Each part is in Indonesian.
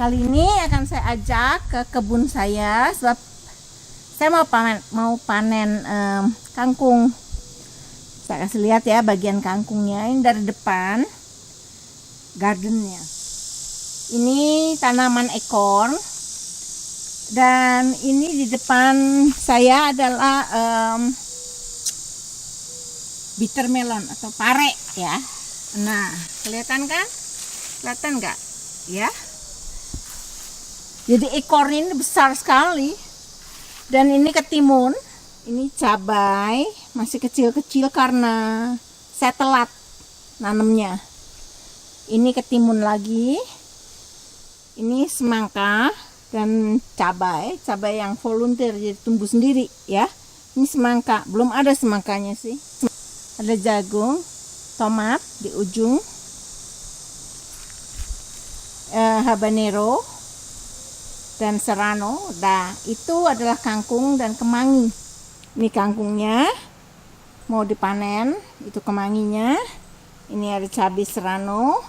Kali ini akan saya ajak ke kebun saya sebab saya mau panen kangkung. Saya kasih lihat ya bagian kangkungnya. Ini dari depan gardennya. Ini tanaman acorn. Dan ini di depan saya adalah bitter melon atau pare ya. Nah, kelihatan kan? Kelihatan nggak? Ya. Jadi ekor ini besar sekali. Dan ini ketimun. Ini cabai masih kecil-kecil karena saya telat nanamnya. Ini ketimun lagi. Ini semangka dan cabai yang volunteer jadi tumbuh sendiri ya. Ini semangka, belum ada semangkanya sih. Ada jagung, tomat di ujung, habanero dan serrano. Nah, itu adalah kangkung dan kemangi. Ini kangkungnya mau dipanen, itu kemanginya. Ini ada cabai serrano.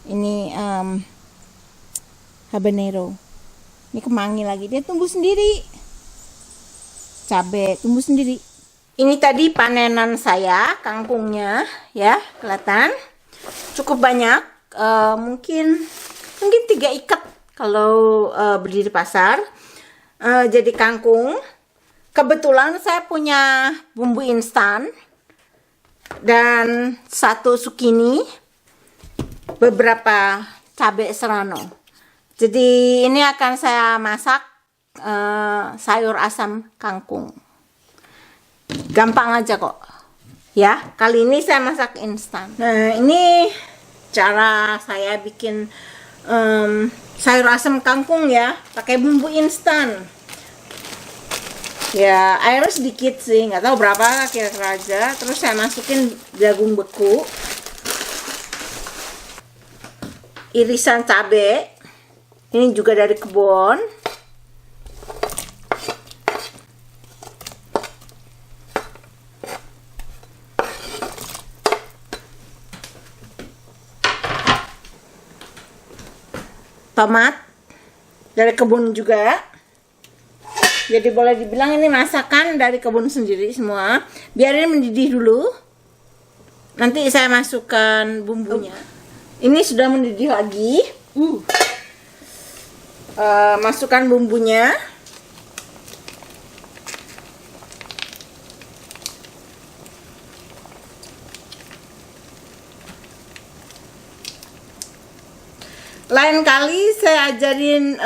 Ini habanero. Ini kemangi lagi, dia tumbuh sendiri. Cabai tumbuh sendiri. Ini tadi panenan saya, kangkungnya ya, kelihatan cukup banyak. Mungkin 3 ikat kalau beli di pasar. Jadi kangkung. Kebetulan saya punya bumbu instan dan 1 zucchini, beberapa cabai serrano. Jadi ini akan saya masak sayur asam kangkung. Gampang aja kok. Ya, kali ini saya masak instan. Nah, ini cara saya bikin sayur asam kangkung ya, pakai bumbu instan. Ya, airnya sedikit sih, nggak tahu berapa kira-kira aja. Terus saya masukin jagung beku, irisan cabai. Ini juga dari kebun. Tomat dari kebun juga. Jadi boleh dibilang ini masakan dari kebun sendiri semua. Biarin mendidih dulu. Nanti saya masukkan bumbunya. Ini sudah mendidih lagi. Masukkan bumbunya. Lain kali saya ajarin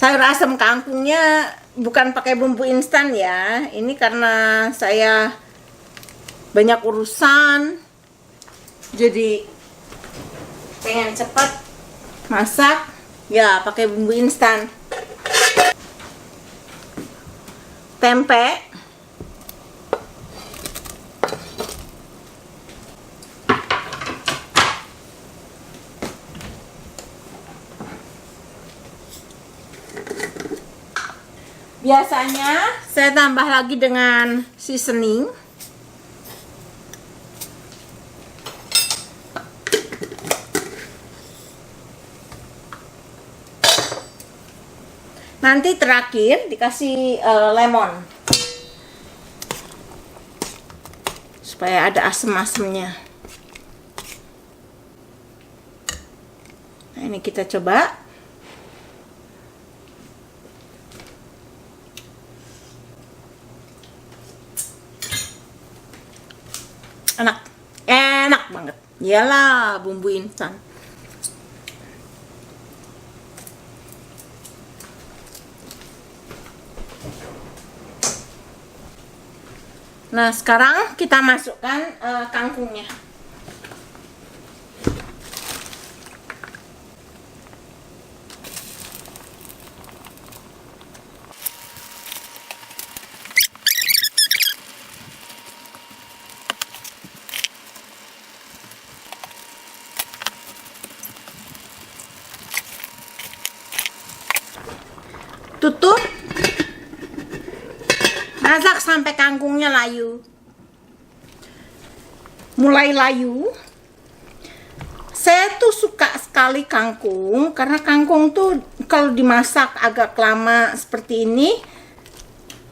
sayur asam kangkungnya bukan pakai bumbu instan ya. Ini karena saya banyak urusan, jadi pengen cepat masak ya, pakai bumbu instan. Tempe, biasanya saya tambah lagi dengan seasoning. Nanti terakhir dikasih lemon supaya ada asam-asamnya. Nah, ini kita coba. Enak banget. Iyalah bumbu instan. Nah, sekarang kita masukkan kangkungnya. Tutup. Masak sampai kangkungnya layu. Mulai layu. Saya tuh suka sekali sekali kangkung, karena kangkung tuh kalau dimasak agak lama seperti ini,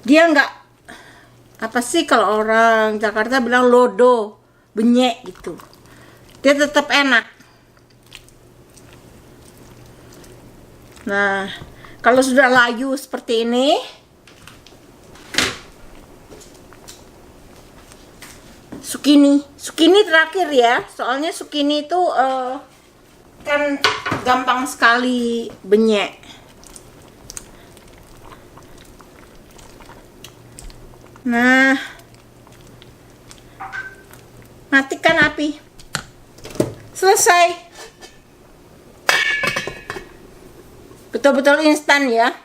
dia nggak, apa sih kalau orang Jakarta bilang lodo, benyek gitu. Dia tetap enak. Nah, kalau sudah layu seperti ini, Sukini terakhir ya, soalnya sukini itu kan gampang sekali benyek. Nah, matikan api. Selesai. Betul-betul instan ya.